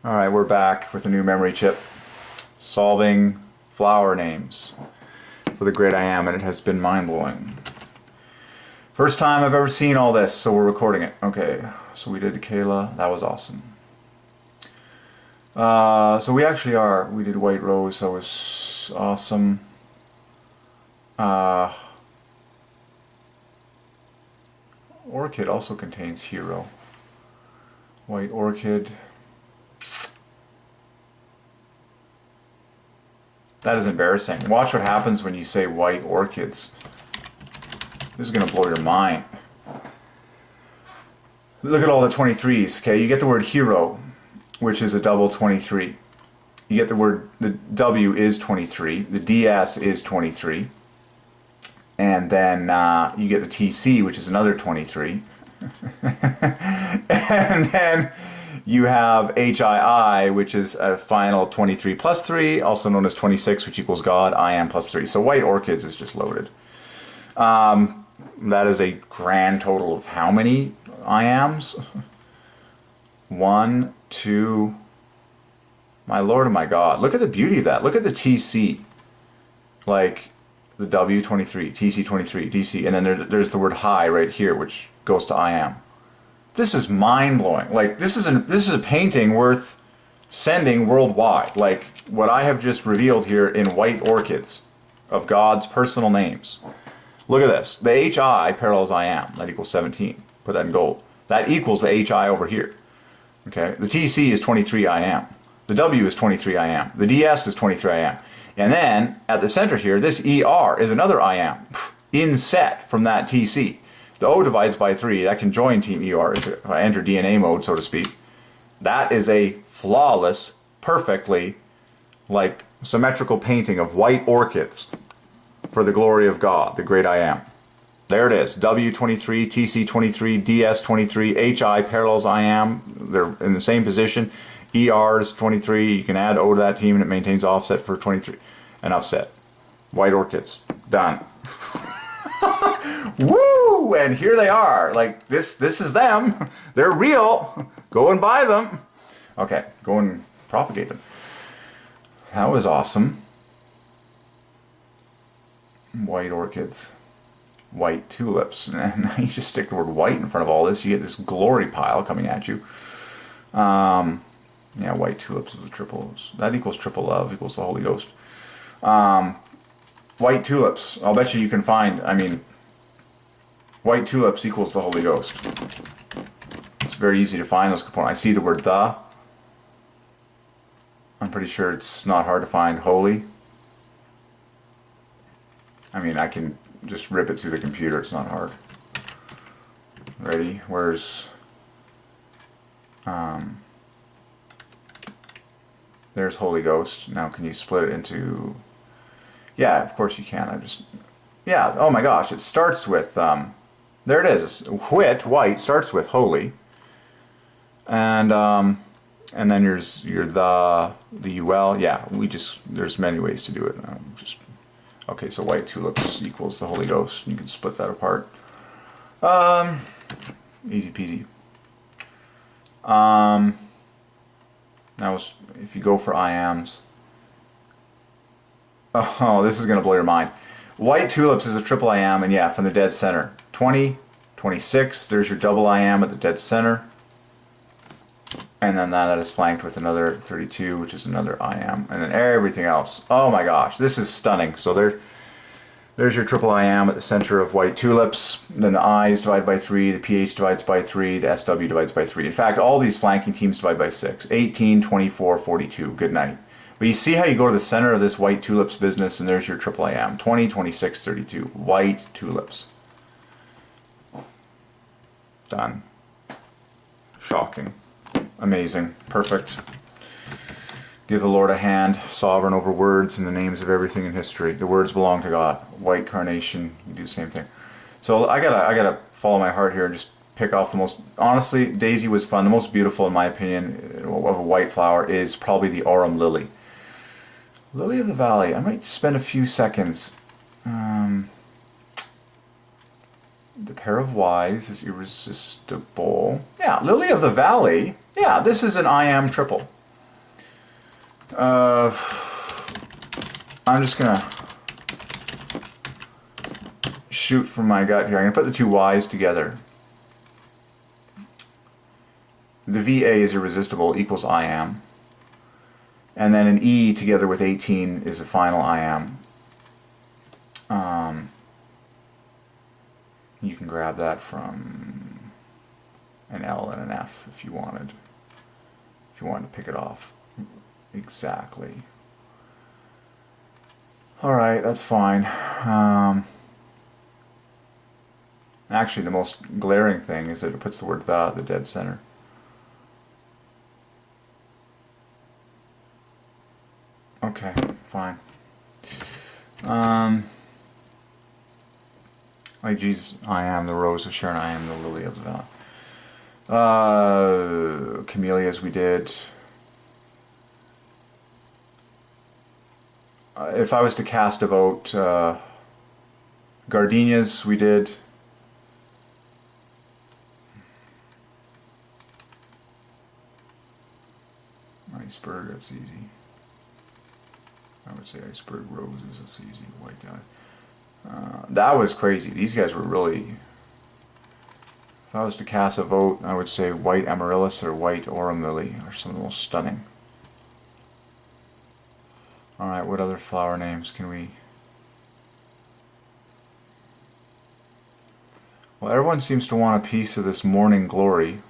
Alright, we're back with a new memory chip. Solving flower names for the great I am, and it has been mind-blowing. First time I've ever seen all this, so we're recording it. Okay, so we did Kayla. That was awesome. So we actually are. We did White Rose. That was awesome. Orchid also contains hero. White Orchid. That is embarrassing. Watch what happens when you say white orchids. This is going to blow your mind. Look at all the 23s, okay? You get the word hero, which is a double 23. You get the word, the W is 23, the DS is 23, and then you get the TC, which is another 23. And then you have HII, which is a final 23 plus 3, also known as 26, which equals God, I am plus 3. So white orchids is just loaded. That is a grand total of how many I ams? 1, 2, my Lord and my God. Look at the beauty of that. Look at the TC. Like the W23, TC23, DC, and then there's the word high right here, which goes to I am. This is mind-blowing. Like, this is a painting worth sending worldwide. Like, what I have just revealed here in white orchids of God's personal names. Look at this. The HI parallels I am. That equals 17. Put that in gold. That equals the HI over here. Okay? The TC is 23 I am. The W is 23 I am. The DS is 23 I am. And then, at the center here, this ER is another I am. Inset from that TC. The O divides by 3. That can join Team ER if I enter DNA mode, so to speak. That is a flawless, perfectly, like, symmetrical painting of white orchids for the glory of God, the great I am. There it is. W23, TC23, DS23, HI parallels I am. They're in the same position. ER is 23. You can add O to that team and it maintains offset for 23. Enough said. White orchids. Done. Woo! And here they are. Like, this is them. They're real. Go and buy them. Okay, go and propagate them. That was awesome. White orchids. White tulips. And now you just stick the word white in front of all this, you get this glory pile coming at you. Yeah, white tulips is a triple. That equals triple love, equals the Holy Ghost. White tulips. I'll bet you can find, I mean, white tulips equals the Holy Ghost. It's very easy to find those components. I see the word the. I'm pretty sure it's not hard to find holy. I mean, I can just rip it through the computer. It's not hard. Ready? Where's... there's Holy Ghost. Now can you split it into... Yeah, of course you can. Yeah, oh my gosh, it starts with... there it is. White, starts with holy. And then there's the UL. Yeah, there's many ways to do it. Okay, so white tulips equals the Holy Ghost. You can split that apart. Easy peasy. Now, if you go for IAMs, oh, this is going to blow your mind. White tulips is a triple IAM, and yeah, from the dead center. 20, 26, there's your double IAM at the dead center. And then that is flanked with another 32, which is another IAM. And then everything else. Oh my gosh, this is stunning. So there's your triple IAM at the center of white tulips. And then the I's divide by 3, the PH divides by 3, the SW divides by 3. In fact, all these flanking teams divide by 6. 18, 24, 42. Good night. But you see how you go to the center of this white tulips business, and there's your triple IAM. 20, 26, 32. White tulips. Done. Shocking. Amazing. Perfect. Give the Lord a hand, sovereign over words and the names of everything in history. The words belong to God. White carnation, you do the same thing. So I gotta follow my heart here and just pick off the most... Honestly, Daisy was fun. The most beautiful, in my opinion, of a white flower is probably the Aurum lily. Lily of the Valley. I might spend a few seconds. The pair of Ys is irresistible. Yeah, Lily of the Valley. Yeah, this is an I am triple. I'm just gonna shoot from my gut here. I'm gonna put the two Y's together. The VA is irresistible equals I am. And then an E together with 18 is the final I am. You can grab that from an L and an F if you wanted. If you wanted to pick it off exactly. Alright, that's fine. Actually, the most glaring thing is that it puts the word "the" at the dead center. Okay, fine. Like Jesus, I am the rose of Sharon, I am the lily of the valley. Camellias we did. If I was to cast a vote, gardenias we did. Iceberg, that's easy. I would say iceberg roses, that's easy. White dye. That was crazy. These guys were really... If I was to cast a vote, I would say white amaryllis or white aurum lily are some of the most stunning. Alright, what other flower names can we... Well, everyone seems to want a piece of this morning glory.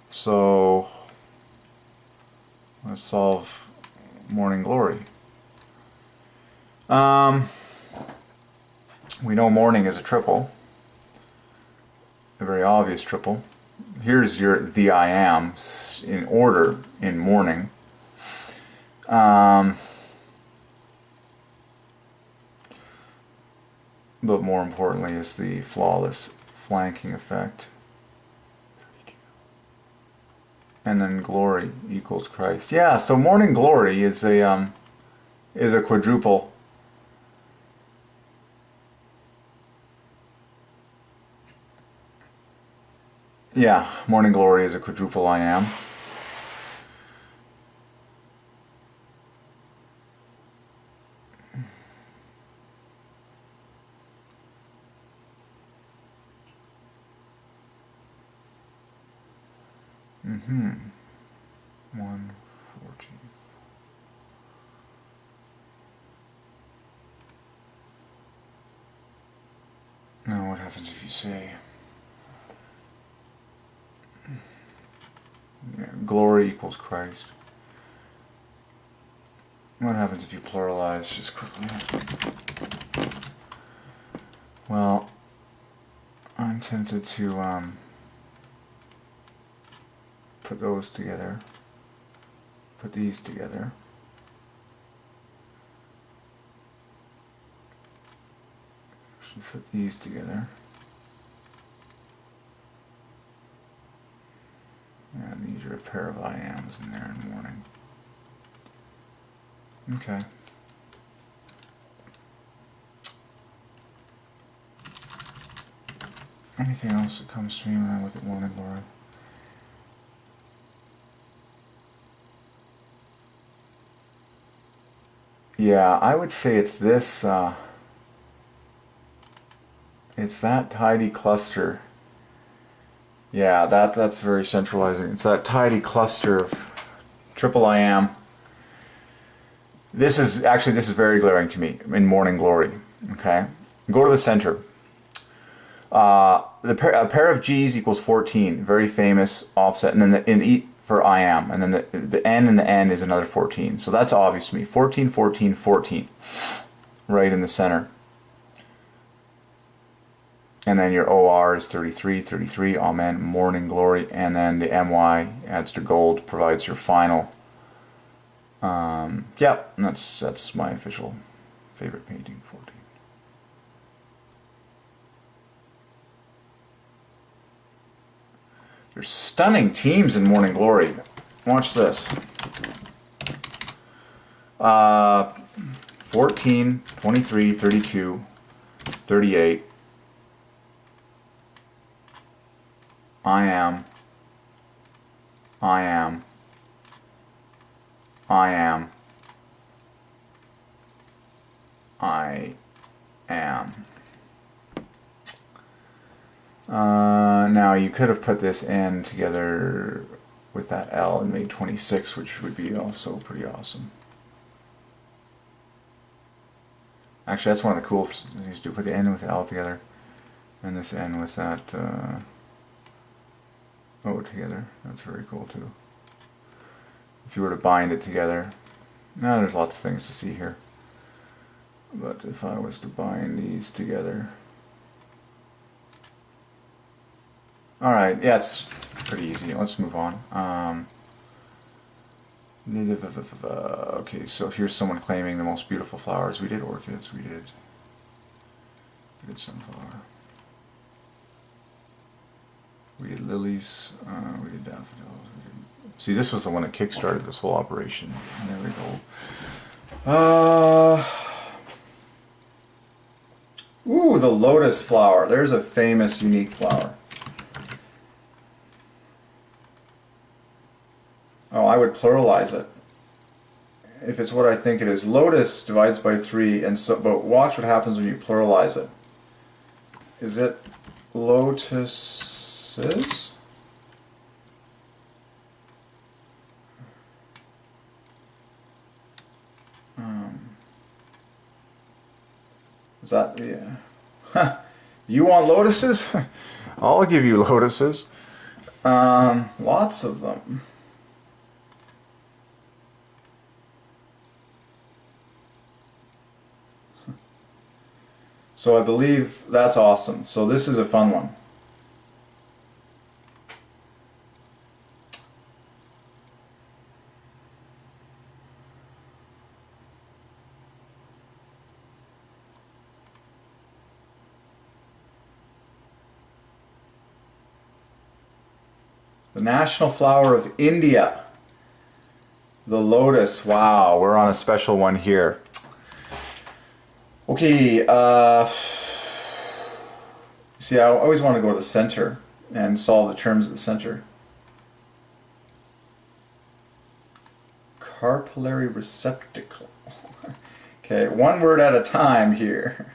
So... let's solve morning glory. We know morning is a triple. A very obvious triple. Here's your the I am in order in morning. But more importantly is the flawless flanking effect. And then glory equals Christ. Yeah, so morning glory is a quadruple. Yeah, morning glory is a quadruple I am. Mm-hmm. 140. Now what happens if you say glory equals Christ? What happens if you pluralize just quickly? Well, I'm tempted to put those together, put these together. Actually put these together. And these are a pair of I ams in there in the morning. Okay. Anything else that comes to me when I look at morning glory? Yeah, I would say it's this, it's that tidy cluster. Yeah, that's very centralizing. It's that tidy cluster of triple I am. This is very glaring to me in morning glory. Okay, go to the center. A pair of G's equals 14. Very famous offset, and then the in E for I am, and then the N and the N is another 14. So that's obvious to me. 14, 14, 14, right in the center. And then your OR is 33, 33, Amen, morning glory, and then the MY adds to gold, provides your final. Yeah, that's my official favorite painting, 14. There's stunning teams in morning glory. Watch this. 14, 23, 32, 38. I am, I am. I am. Now you could have put this N together with that L and made 26, which would be also pretty awesome. Actually, that's one of the cool things to do. Put the N with the L together, and this N with that O together. That's very cool too. If you were to bind it together, now there's lots of things to see here. But if I was to bind these together, all right, yeah, it's pretty easy. Let's move on. Okay, so here's someone claiming the most beautiful flowers. We did orchids. We did sunflower. We did lilies. We did daffodils. See, this was the one that kick-started this whole operation. There we go. Ooh, the lotus flower. There's a famous, unique flower. Oh, I would pluralize it. If it's what I think it is. Lotus divides by 3, and so, but watch what happens when you pluralize it. Is it lotuses? Is that, yeah. You want lotuses? I'll give you lotuses. Lots of them. So I believe that's awesome. So this is a fun one. The national flower of India. The lotus. Wow, we're on a special one here. Okay, see, I always want to go to the center and solve the terms at the center. Carpillary receptacle. Okay, one word at a time here.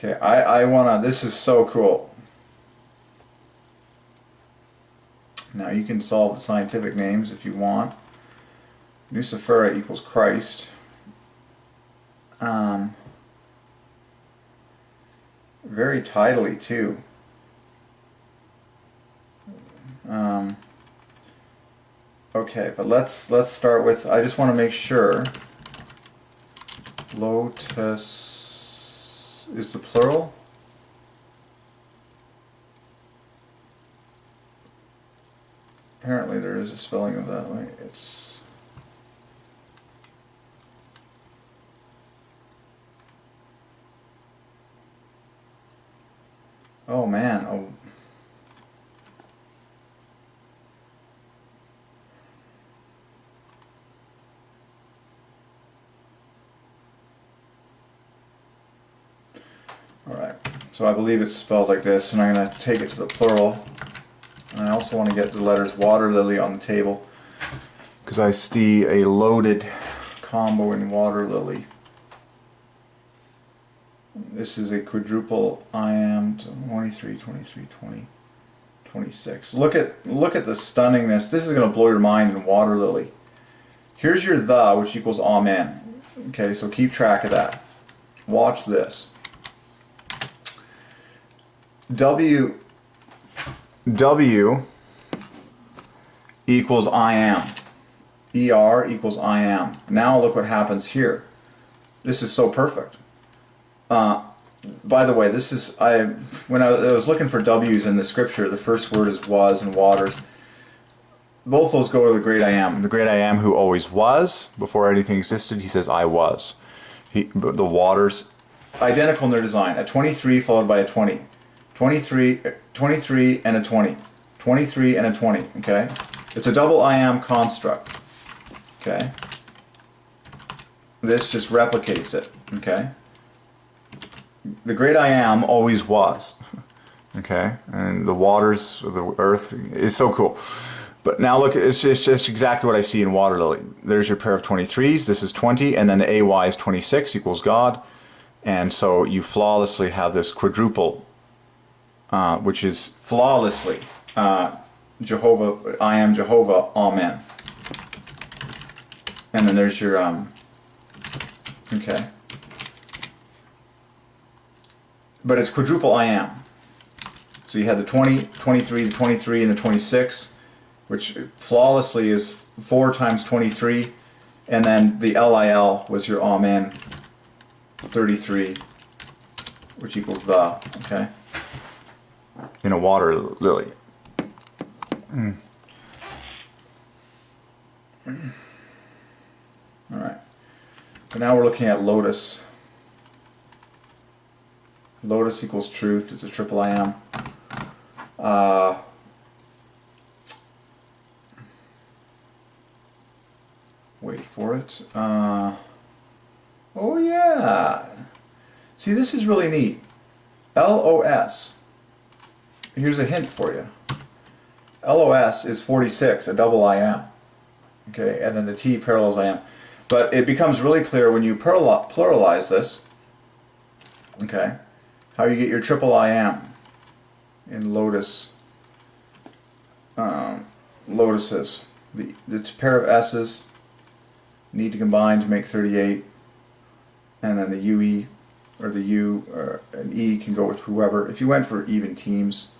Okay, I wanna, this is so cool. Now you can solve the scientific names if you want. Nucifera equals Christ. Very tidily too. Okay, but let's start with, I just want to make sure. Lotus is the plural. Apparently there is a spelling of that way. It's oh man, oh. Alright, so I believe it's spelled like this, and I'm going to take it to the plural. And I also want to get the letters water lily on the table, because I see a loaded combo in water lily. This is a quadruple I am 23, 23, 20, 26. Look at the stunningness. This is going to blow your mind in water lily. Here's your the, which equals amen. Okay, so keep track of that. Watch this. W equals I am. ER equals I am. Now look what happens here. This is so perfect. By the way, this is, when I was looking for W's in the scripture, the first word is was and waters. Both those go to the great I am. The great I am who always was, before anything existed, he says I was. The waters, identical in their design. A 23 followed by a 20. 23 and a 20. 23 and a 20, okay? It's a double I am construct, okay? this just replicates it, okay? The great I am always was, okay? And the waters of the earth is so cool. But now look, it's just exactly what I see in water lily. There's your pair of 23s, this is 20, and then the AY is 26 equals God. And so you flawlessly have this quadruple, which is flawlessly Jehovah, I am Jehovah, Amen. And then there's your, okay. But it's quadruple I am. So you had the 20, 23, the 23, and the 26, which flawlessly is 4 times 23. And then the LIL was your Amen, 33, which equals the, okay? In a water lily. Alright. But now we're looking at lotus. Lotus equals truth. It's a triple I am. Wait for it. Oh yeah. See, this is really neat. LOS. Here's a hint for you. LOS is 46, a double I am. Okay, and then the T parallels I am. But it becomes really clear when you pluralize this, okay, how you get your triple I am in lotus, lotuses. It's a pair of S's need to combine to make 38, and then the UE, or the U, or an E can go with whoever. If you went for even teams,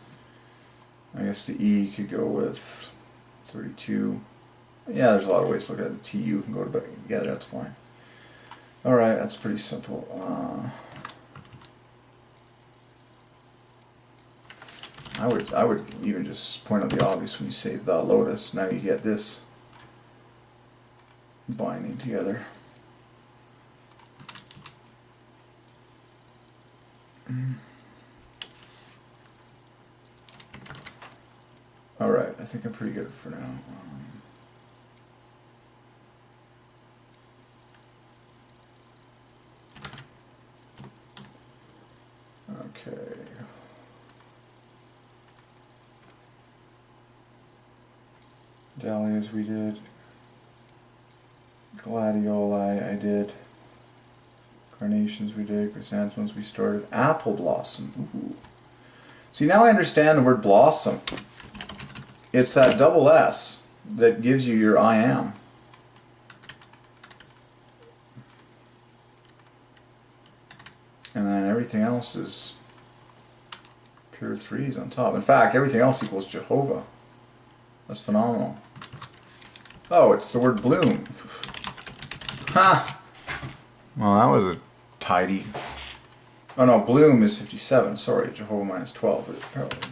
I guess the E could go with 32. Yeah, there's a lot of ways to look at it. TU can go together, that's fine. Alright, that's pretty simple. I would even just point out the obvious when you say the lotus. Now you get this binding together. Alright, I think I'm pretty good for now. Okay. Dahlias we did. Gladioli I did. Carnations we did. Chrysanthemums we started. Apple blossom. Ooh. See, now I understand the word blossom. It's that double S that gives you your I am. And then everything else is pure threes on top. In fact, everything else equals Jehovah. That's phenomenal. Oh, it's the word bloom. Ha! Well, that was a tidy. Oh no, bloom is 57. Sorry, Jehovah minus 12. But apparently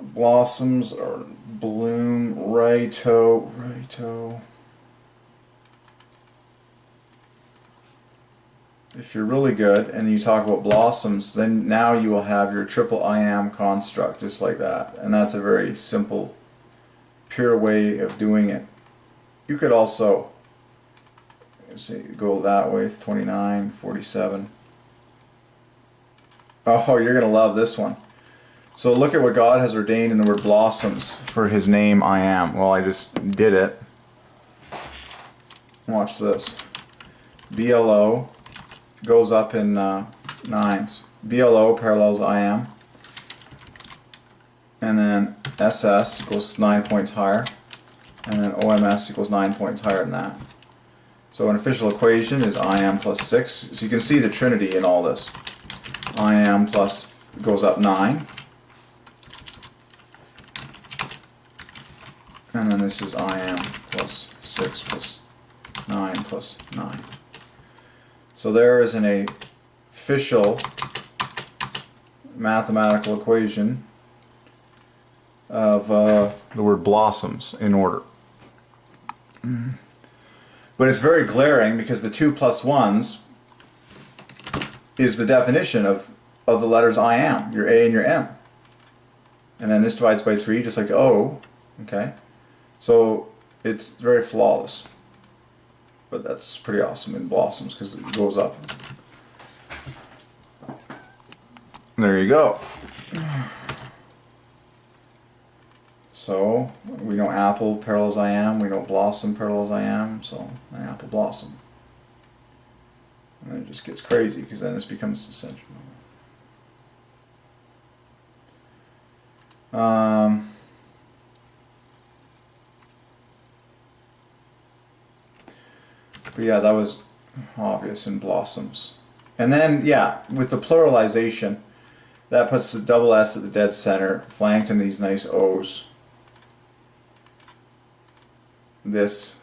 blossoms or bloom, righto, righto. If you're really good and you talk about blossoms, then now you will have your triple I am construct, just like that. And that's a very simple, pure way of doing it. You could also go that way with 29, 47. Oh, you're going to love this one. So look at what God has ordained in the word blossoms for His name I am. Well, I just did it. Watch this. BLO goes up in nines. BLO parallels I am. And then SS goes 9 points higher. And then OMS equals 9 points higher than that. So an official equation is I am plus 6. So you can see the trinity in all this. I am plus goes up 9. And then this is I am plus 6 plus 9 plus 9. So there is an official mathematical equation of the word blossoms in order. But it's very glaring because the 2 plus 1s is the definition of the letters I am, your A and your M. And then this divides by 3 just like the O, okay? So it's very flawless. but that's pretty awesome in blossoms because it goes up. There you go. So we know apple parallels I am, we know blossom parallels I am, so an apple blossom. And then it just gets crazy because then this becomes essential. But yeah, that was obvious in blossoms. And then, yeah, with the pluralization, that puts the double S at the dead center, flanked in these nice O's. This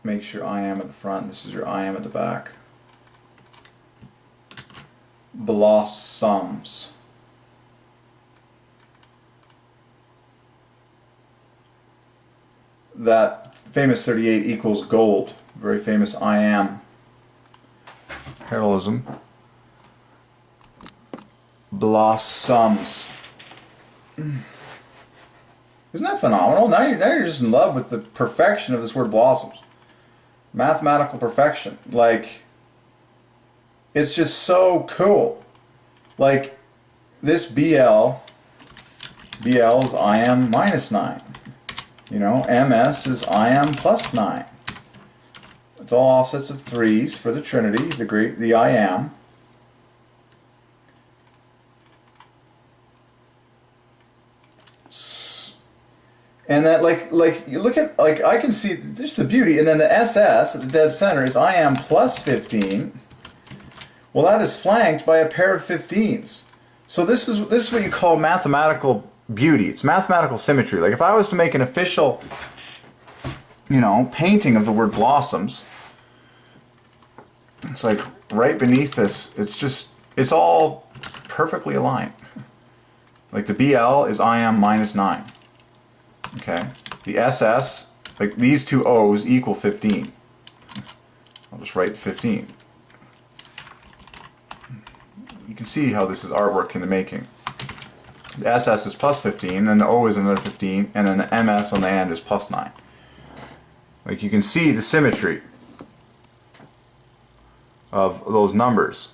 makes your I am at the front, this is your I am at the back. Blossoms. That famous 38 equals gold, very famous I am parallelism. Blossoms. Isn't that phenomenal? Now you're just in love with the perfection of this word blossoms. Mathematical perfection. Like, it's just so cool. Like, this BL is I am minus 9. You know, MS is I am plus 9. It's all offsets of 3's for the Trinity, the I am. And that, like you look at, like, I can see just the beauty, and then the SS at the dead center is I am plus 15. Well, that is flanked by a pair of 15s. So this is what you call mathematical beauty. It's mathematical symmetry. Like, if I was to make an official, you know, painting of the word blossoms, it's like right beneath this, it's all perfectly aligned. Like, the BL is I am minus 9. Okay, the SS, like these two O's equal 15. I'll just write 15. You can see how this is artwork in the making. The SS is plus 15, then the O is another 15, and then the MS on the end is plus 9. Like, you can see the symmetry of those numbers.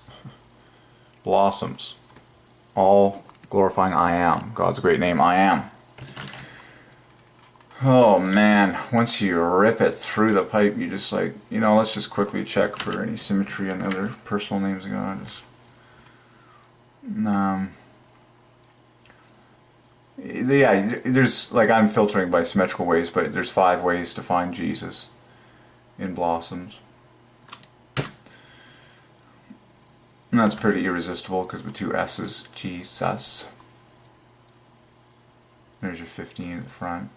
Blossoms. All glorifying I am. God's great name, I am. Oh man, once you rip it through the pipe, you just like, you know, let's just quickly check for any symmetry on other personal names of God. Yeah, there's, like, I'm filtering by symmetrical ways, but there's 5 ways to find Jesus in blossoms. And that's pretty irresistible because the 2 S's, Jesus. There's your 15 at the front.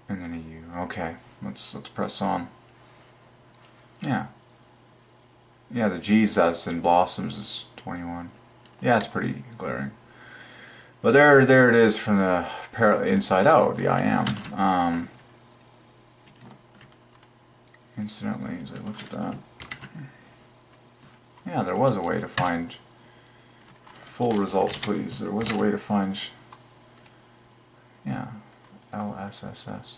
And then a U. Okay, let's press on. Yeah. Yeah, the Jesus in blossoms is 21. Yeah, it's pretty glaring. But there it is from the inside out, the I am. Incidentally, as I looked at that, yeah, there was a way to find full results, please. There was a way to find, yeah, LSSS.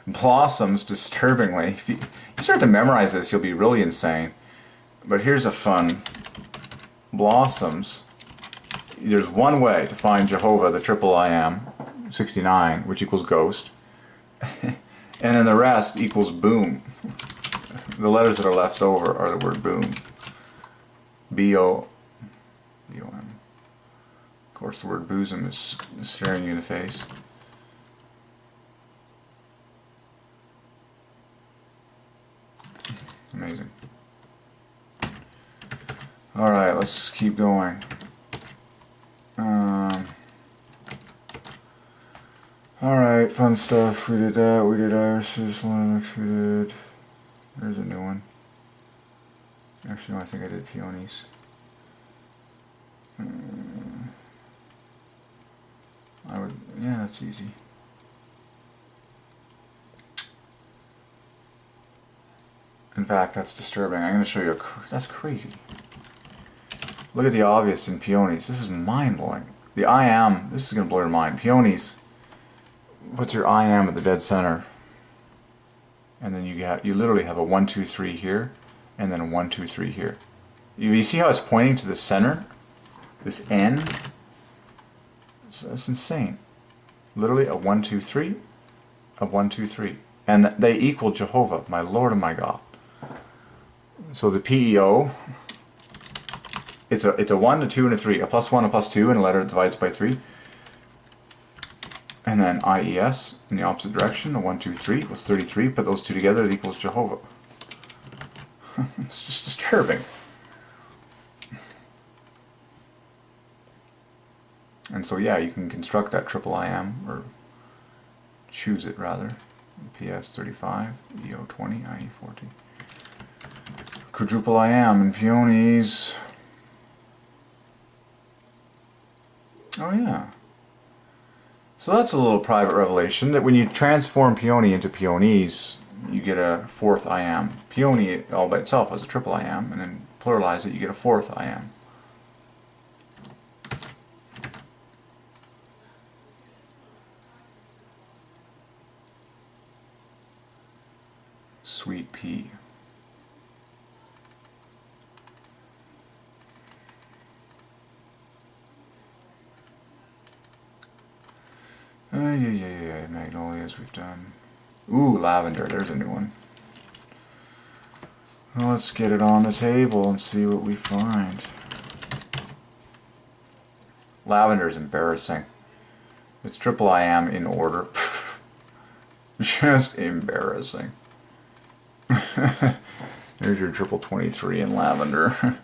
Blossoms, disturbingly. If you start to memorize this, you'll be really insane. But here's a fun. Blossoms. There's one way to find Jehovah, the triple I am, 69, which equals ghost. And then the rest equals boom. The letters that are left over are the word boom. B-O-M. Of course, the word bosom is staring you in the face. Amazing. Alright, let's keep going. Alright, fun stuff. We did that. We did irises, Linux. We did. There's a new one. Actually, no, I think I did peonies. Yeah, that's easy. In fact, that's disturbing. I'm going to show you that's crazy. Look at the obvious in peonies. This is mind-blowing. The IM, this is going to blow your mind. Peonies, what's your IM at the dead center? And then you literally have a 1, 2, 3 here, and then a 1, 2, 3 here. You see how it's pointing to the center? This N? That's insane. Literally a 1, 2, 3, a 1, 2, 3. And they equal Jehovah, my Lord and my God. So the PEO, it's a 1, a 2, and a 3. A +1, a +2, and a letter that divides by 3. And then IES in the opposite direction, a 1, 2, 3 was 33. Put those two together, it equals Jehovah. It's just disturbing. And so yeah, you can construct that triple IM, or choose it rather. PS 35, EO 20, IE 40. Quadruple IM and peonies. Oh yeah. So that's a little private revelation, that when you transform peony into peonies, you get a fourth IM. Peony all by itself has a triple IM, and then pluralize it, you get a fourth IM. Sweet pea. Yeah, magnolias we've done. Ooh, lavender, there's a new one. Well, let's get it on the table and see what we find. Lavender's embarrassing. It's triple IM in order. Just embarrassing. There's your triple 23 in lavender.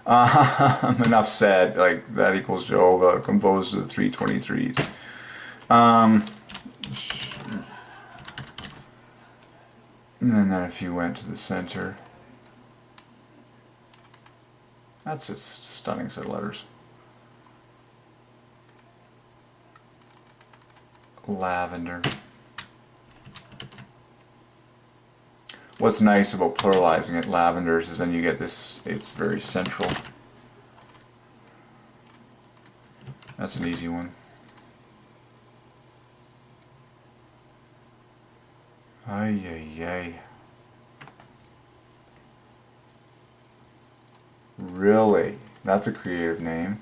Enough said. Like, that equals Jehovah composed of the 323s. And then if you went to the center, that's just stunning set of letters. Lavender. What's nice about pluralizing it, lavenders, is then you get this, it's very central. That's an easy one. Ay, ay, ay. Really? That's a creative name.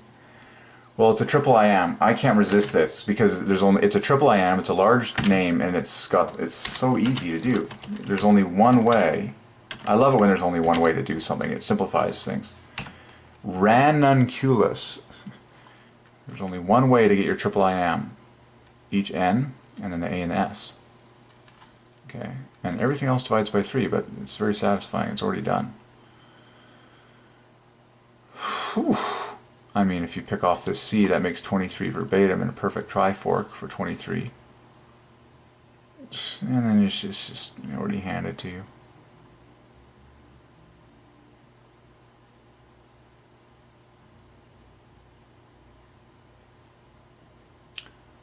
Well, it's a triple IM. I can't resist this because it's a triple IM, it's a large name, and it's so easy to do. There's only one way. I love it when there's only one way to do something. It simplifies things. Ranunculus. There's only one way to get your triple IM. Each N, and then the A and the S. Okay, and everything else divides by 3, but it's very satisfying. It's already done. Whew. I mean, if you pick off this C, that makes 23 verbatim and a perfect trifork for 23. And then it's just already handed to you.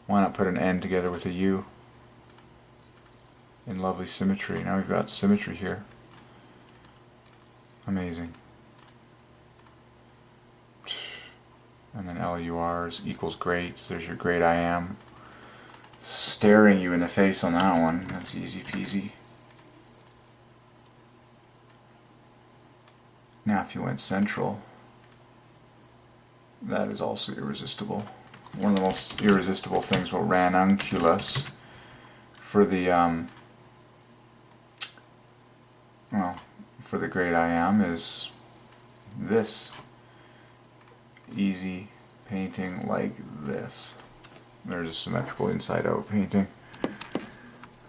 Why not put an N together with a U? In lovely symmetry. Now we've got symmetry here. Amazing. And then LURs equals great. So there's your great I am. Staring you in the face on that one. That's easy peasy. Now if you went central, that is also irresistible. One of the most irresistible things about ranunculus for the for the great I am is this. Easy painting like this. There's a symmetrical inside-out painting.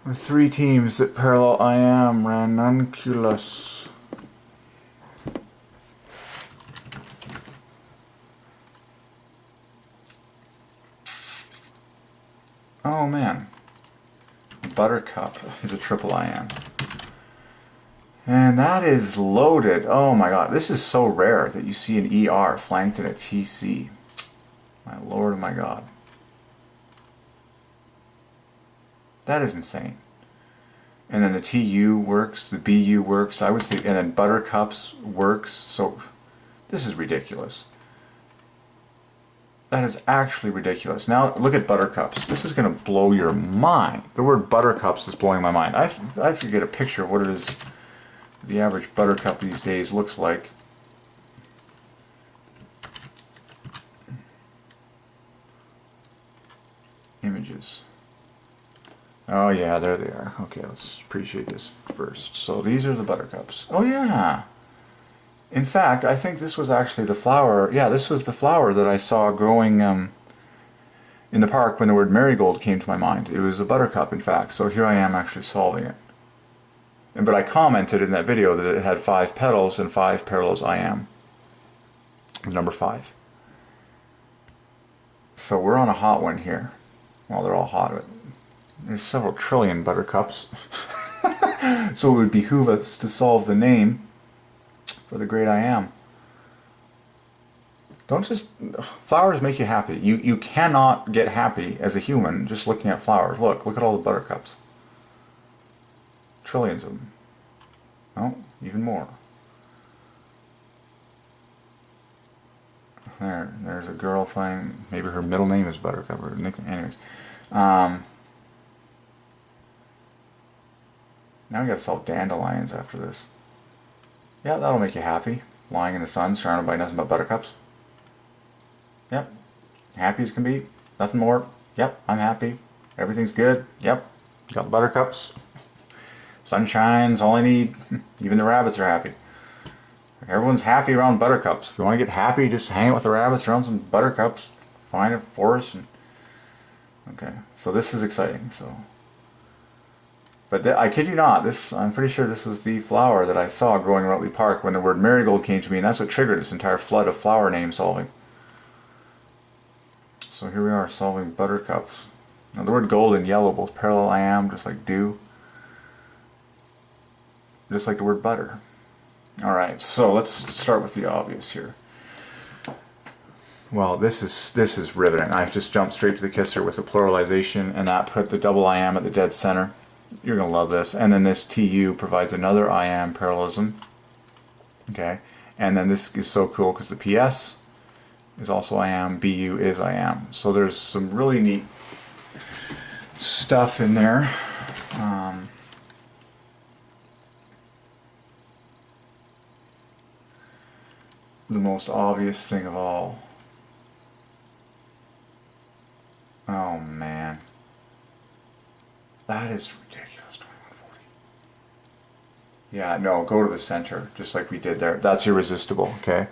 With 3 teams that parallel I am, ranunculus. Oh man. Buttercup is a triple I am. And that is loaded. Oh my god, this is so rare that you see an ER flanked in a TC. My lord and my god. That is insane. And then the TU works, the BU works, I would say, and then Buttercups works. So this is ridiculous. That is actually ridiculous. Now look at buttercups. This is going to blow your mind. The word buttercups is blowing my mind. I have to get a picture of what it is the average buttercup these days looks like. Images. Oh yeah, there they are. Okay, let's appreciate this first. So these are the buttercups. Oh yeah. In fact, I think this was actually the flower. Yeah, this was the flower that I saw growing in the park when the word marigold came to my mind. It was a buttercup, in fact. So here I am actually solving it. But I commented in that video that it had 5 petals and 5 parallels I am. Number 5. So we're on a hot one here. Well, they're all hot, but there's several trillion buttercups. So it would behoove us to solve the name for the great I am. Don't just... Flowers make you happy. You cannot get happy as a human just looking at flowers. Look at all the buttercups. Trillions of them. Oh, even more. There's a girl playing. Maybe her middle name is Buttercup or nickname. Anyways, now we got to solve dandelions after this. Yeah, that'll make you happy. Lying in the sun, surrounded by nothing but buttercups. Yep, happy as can be. Nothing more. Yep, I'm happy. Everything's good. Yep, got the buttercups. Sun shines. All I need. Even the rabbits are happy. Everyone's happy around buttercups. If you want to get happy, just hang out with the rabbits around some buttercups. Find a forest. And... Okay, so this is exciting. But I kid you not, I'm pretty sure this was the flower that I saw growing in Rutley Park when the word marigold came to me, and that's what triggered this entire flood of flower name solving. So here we are solving buttercups. Now the word gold and yellow both parallel I am, just like dew. Just like the word butter. Alright, so let's start with the obvious here. Well, this is riveting. I just jumped straight to the kisser with the pluralization, and that put the double I am at the dead center. You're going to love this. And then this TU provides another I am parallelism. Okay, and then this is so cool because the PS is also I am, BU is I am. So there's some really neat stuff in there. The most obvious thing of all. Oh man. That is ridiculous, 2140. Yeah, no, go to the center, just like we did there. That's irresistible, okay?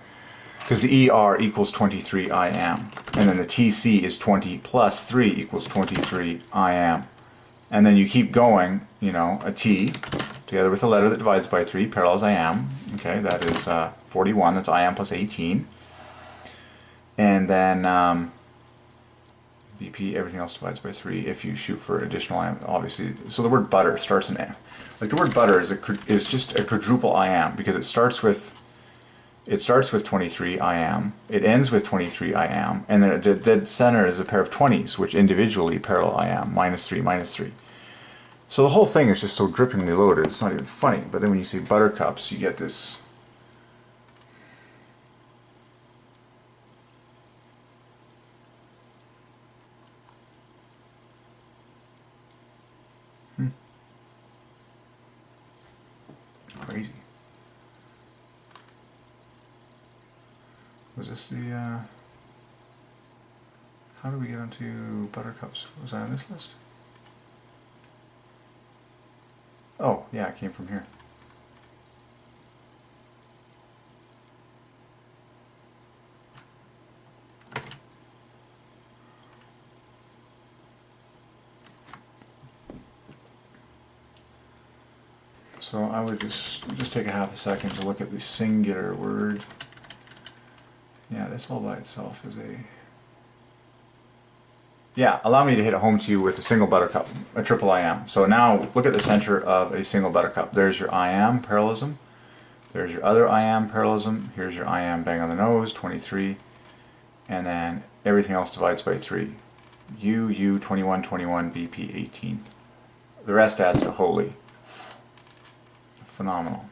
Because the ER equals 23 I am. And then the TC is 20 plus 3 equals 23 I am. And then you keep going, you know, a T together with a letter that divides by 3, parallels I am. Okay, that is 41, that's I am plus 18. And then BP, everything else divides by 3 if you shoot for additional I am, obviously. So the word butter starts in F. Like the word butter is just a quadruple I am because it starts with 23 I am, it ends with 23 I am, and then the dead center is a pair of 20s, which individually parallel I am, minus 3, minus 3. So the whole thing is just so drippingly loaded, it's not even funny. But then when you say buttercups, you get this. Crazy. Was this the, how do we get onto buttercups? Was I on this list? Oh, yeah, it came from here. So I would just take a half a second to look at the singular word. Yeah, this all by itself is a... Yeah, allow me to hit it home to you with a single buttercup, a triple I am. So now look at the center of a single buttercup. There's your I am parallelism. There's your other I am parallelism. Here's your I am bang on the nose, 23. And then everything else divides by 3. U, 21, 21, BP, 18. The rest adds to holy. Phenomenal.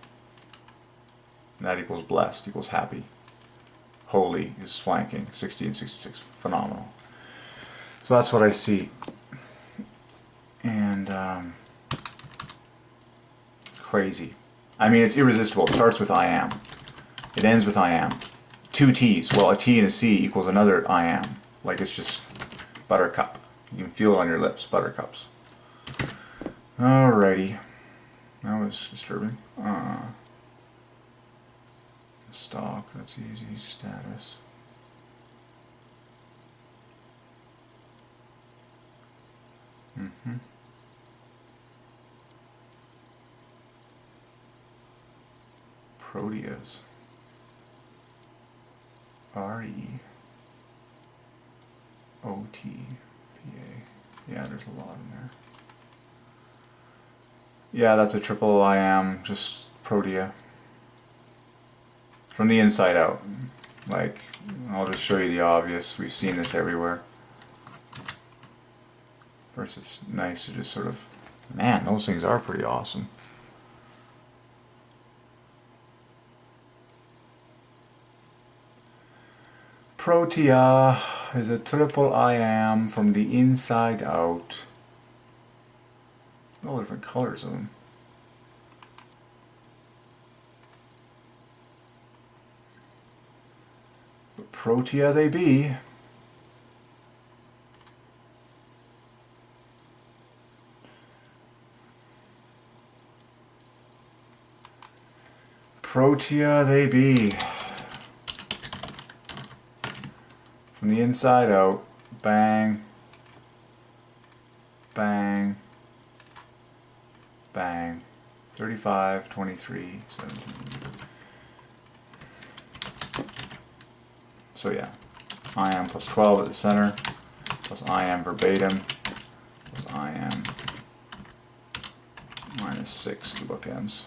And that equals blessed, equals happy. Holy is flanking. 60 and 66. Phenomenal. So that's what I see. And crazy. I mean, it's irresistible. It starts with I am. It ends with I am. Two T's. Well, a T and a C equals another I am. Like it's just buttercup. You can feel it on your lips. Buttercups. Alrighty. That was disturbing. Stock. That's easy. Status. Proteas. REOTPA. Yeah, there's a lot in there. Yeah, that's a triple I am, just Protea. From the inside out. Like, I'll just show you the obvious. We've seen this everywhere. First, it's nice to just sort of, man, those things are pretty awesome. Protea is a triple I am from the inside out. All different colors of them. But Protea they be. Protea they be. From the inside out, bang, bang, bang, 35, 23, 17. So yeah, I am plus 12 at the center, plus I am verbatim, plus I am minus 6 to bookends.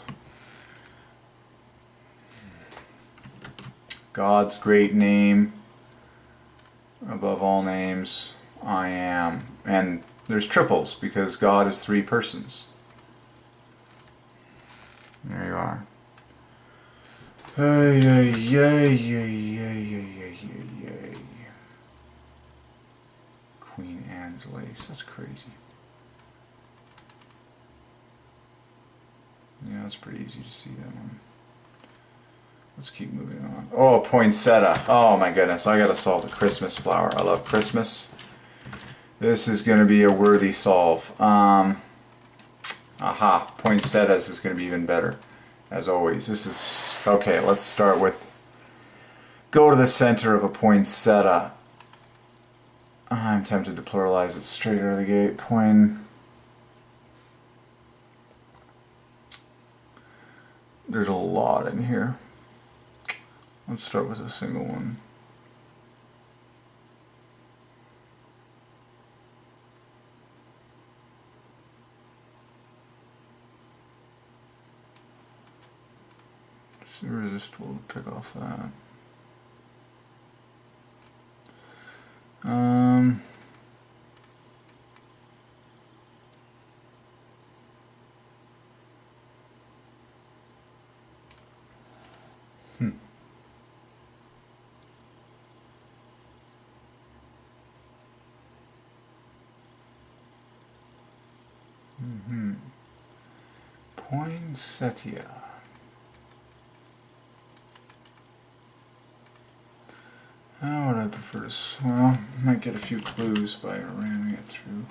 God's great name. Above all names, I am. And there's triples because God is 3 persons. There you are. Hey, hey, yay, yay, yay, yay, yay, yay. Queen Anne's lace. That's crazy. Yeah, it's pretty easy to see that one. Let's keep moving on. Oh, poinsettia. Oh my goodness, I gotta solve the Christmas flower. I love Christmas. This is gonna be a worthy solve. Aha, poinsettias is gonna be even better. As always, this is, okay, let's start with, go to the center of a poinsettia. I'm tempted to pluralize it straight out of the gate. There's a lot in here. Let's start with a single one. It's irresistible to pick off that. Poinsettia. How would I prefer to, well, I might get a few clues by ramming it through.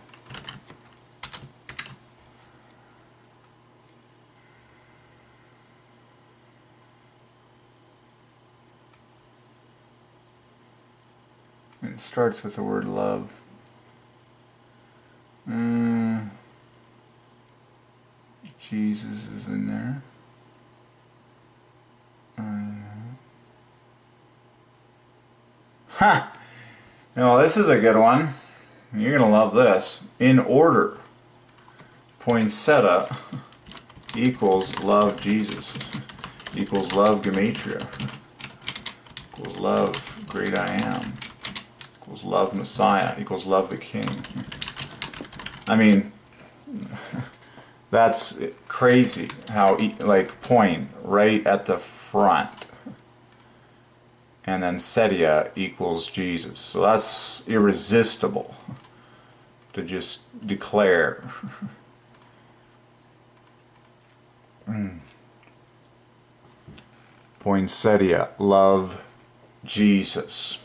And it starts with the word love. Jesus is in there. Ha! Now this is a good one. You're gonna love this. In order. Poinsettia equals love Jesus. Equals love Gematria. Equals love great I am. Equals love Messiah. Equals love the King. I mean, that's crazy how, like, point right at the front. and then setia equals Jesus. So that's irresistible to just declare. Poinsettia, love Jesus.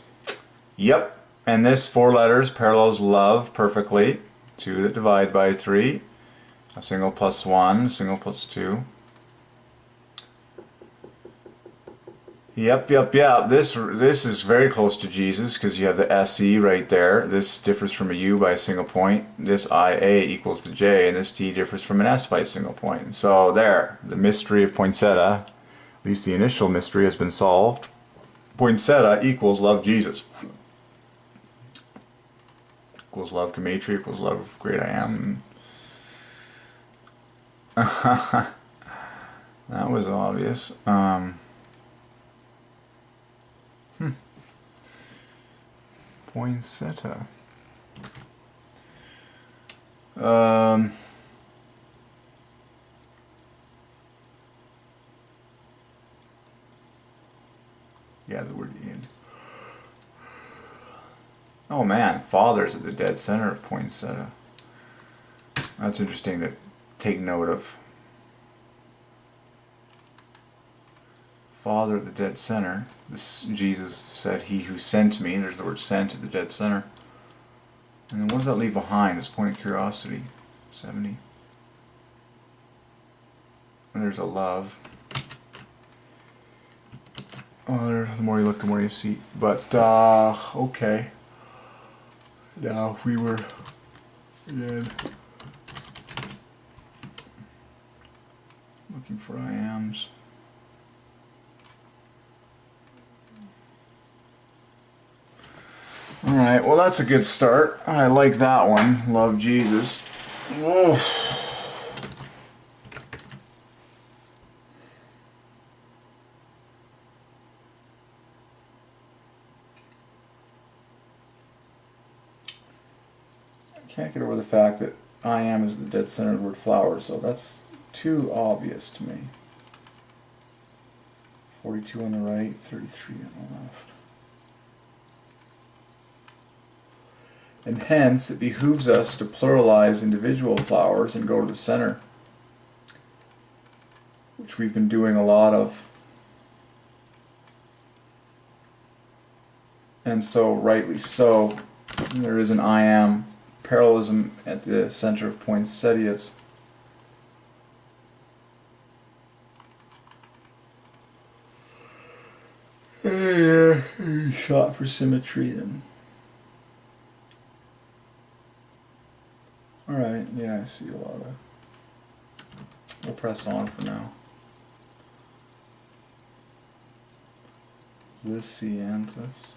Yep, and this 4 letters parallels love perfectly. 2 that divide by 3. A single plus 1, a single plus 2. Yep. This is very close to Jesus because you have the SE right there. This differs from a U by a single point. This IA equals the J, and this T differs from an S by a single point. So there, the mystery of poinsettia, at least the initial mystery, has been solved. Poinsettia equals love Jesus. Equals love Gematria, equals love great I am. That was obvious. Poinsettia. Yeah, the word in. Oh man, Father's at the dead center of poinsettia. That's interesting to take note of. Father at the dead center. This, Jesus said, "He who sent me." There's the word "sent" at the dead center. And then what does that leave behind? This point of curiosity. 70. And there's a love. Oh, the more you look, the more you see. But, okay. Now, if we were, again, looking for I ams. Alright, well that's a good start. I like that one. Love Jesus. Whoa. I can't get over the fact that I am is the dead center of the word flower, so that's too obvious to me. 42 on the right, 33 on the left. And hence, it behooves us to pluralize individual flowers and go to the center, which we've been doing a lot of. And so, rightly so, there is an I am parallelism at the center of poinsettias. Shot for symmetry then. Alright, yeah, I see a lot of... We'll press on for now. This Cianthus.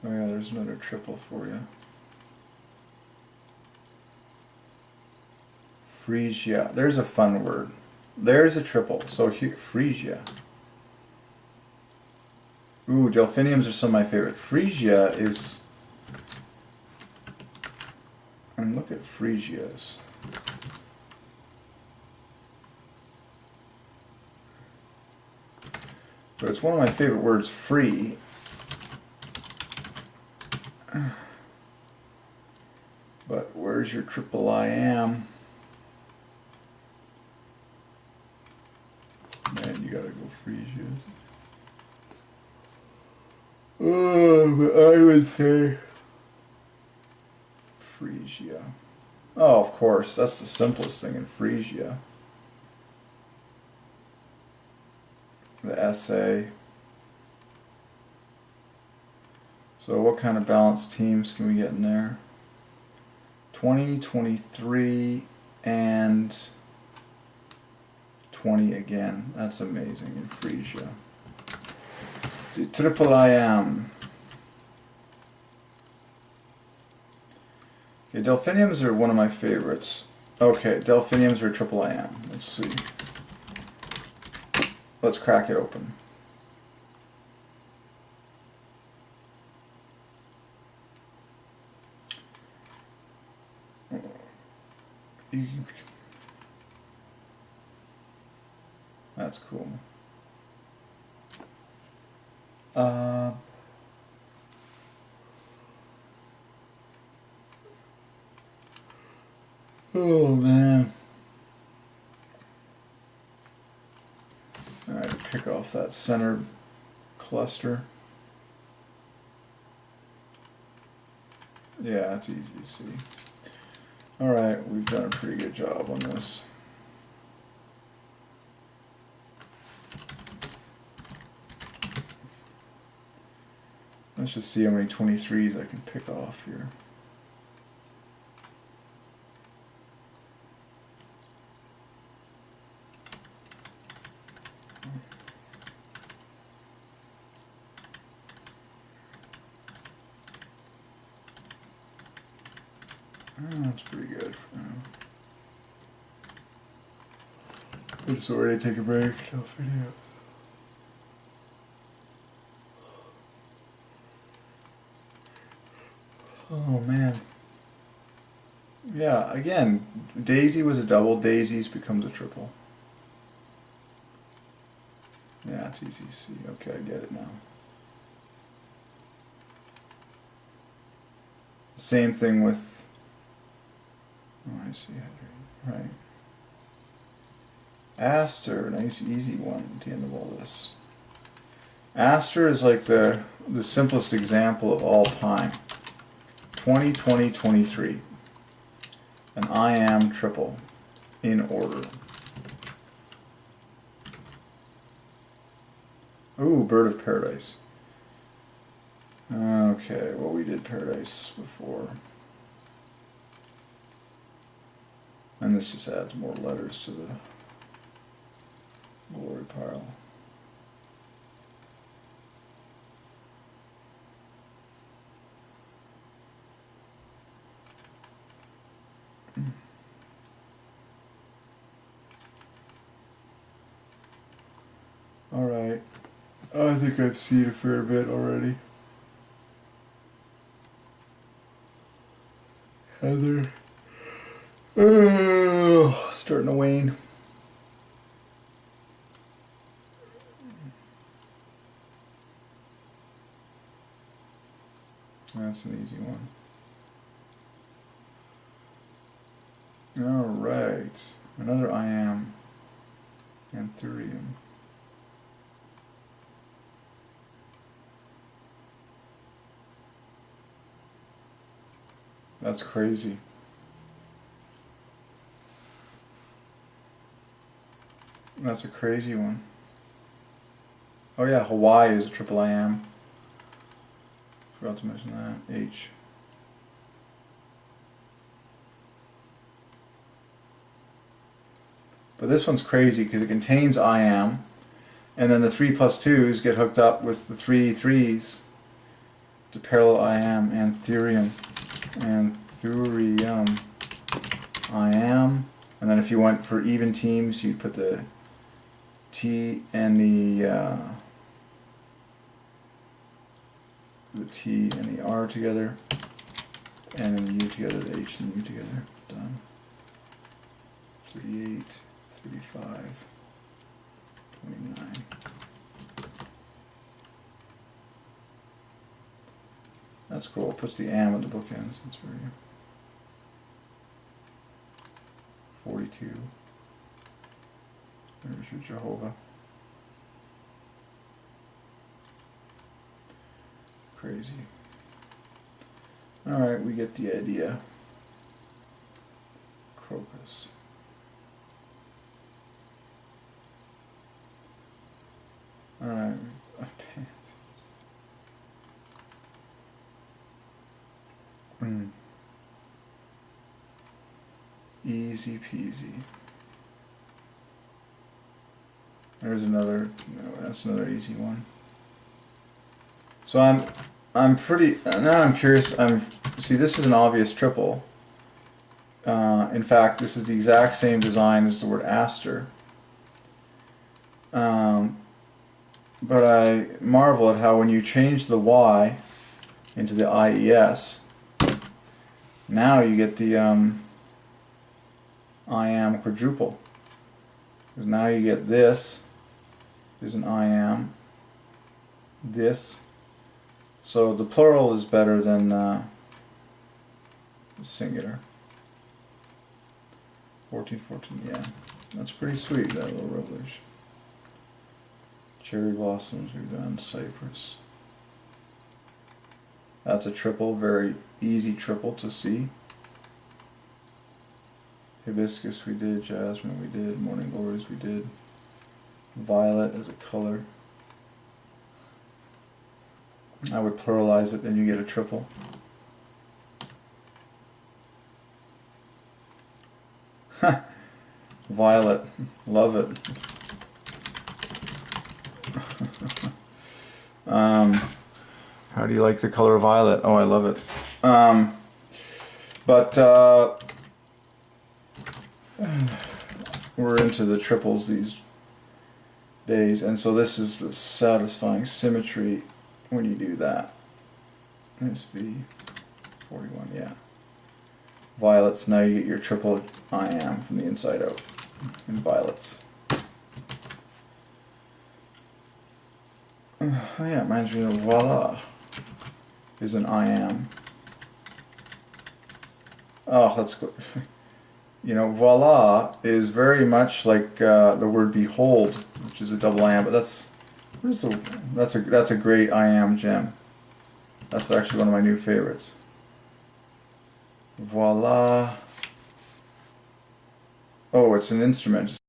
Oh yeah, there's another triple for you. Phrygia. There's a fun word. There's a triple. So here, Phrygia. Ooh, delphiniums are some of my favorite. Phrygia is... And look at Phrygias. But it's one of my favorite words, free. But where's your triple I am? Man, you gotta go Phrygias. Oh, but I would say Phrygia. Oh, of course, that's the simplest thing in Phrygia. The essay. So what kind of balanced teams can we get in there? 20, 23, and 20 again. That's amazing in Phrygia. Triple I am. Okay, delphiniums are one of my favorites. Okay, delphiniums are triple I am. Let's see. Let's crack it open. that's cool. Oh man. Alright, pick off that center cluster. Yeah, it's easy to see. Alright, we've done a pretty good job on this. Let's just see how many 23s I can pick off here. That's pretty good for now. I'm just ready to take a break till video. Oh man. Yeah, again, Daisy was a double, Daisy's becomes a triple. Yeah, it's easy to see. Okay, I get it now. Same thing with, oh I see, right. Aster, nice easy one at the end of all this. Aster is like the simplest example of all time. 20, 20, 23. An I am triple in order. Ooh, Bird of Paradise. Okay, well we did Paradise before. And this just adds more letters to the glory pile. Alright, I think I've seen a fair bit already. Heather. Oh, starting to wane. That's an easy one. Alright, another I am. Anthurium. That's crazy. That's a crazy one. Oh yeah, Hawaii is a triple I am. Forgot to mention that. H. But this one's crazy because it contains I am, and then the 3 plus 2's get hooked up with the 3 3's to parallel I am. Anthurium. Anthurium. I am. And then if you went for even teams, you'd put the T and the T and the R together, and then the U together, the H and the U together. Done. 38, 35, 29. That's cool. Puts the am at the bookends. That's very 42. There's your Jehovah. Crazy. Alright, we get the idea. Crocus. Alright. Easy peasy. There's another, no, that's another easy one. So I'm pretty, now I'm curious, see this is an obvious triple. In fact, this is the exact same design as the word Aster. But I marvel at how when you change the Y into the IES, now you get the I am quadruple. Because now you get this is an I am. This. So the plural is better than the singular. 1414, yeah. That's pretty sweet, that little revelation. Cherry blossoms, we've done cypress. That's a triple, very easy triple to see. Hibiscus we did, jasmine we did, morning glories we did. Violet as a color. I would pluralize it, then you get a triple. Violet, love it. How do you like the color violet? Oh, I love it. We're into the triples these days, and so this is the satisfying symmetry when you do that. SV 41, yeah. Violets, now you get your triple I am from the inside out in violets. Oh yeah, it reminds me of voila is an I am. Oh, that's good. You know, voila is very much like the word behold, which is a double I am, but that's a great I am gem. That's actually one of my new favorites. Voila. Oh, it's an instrument.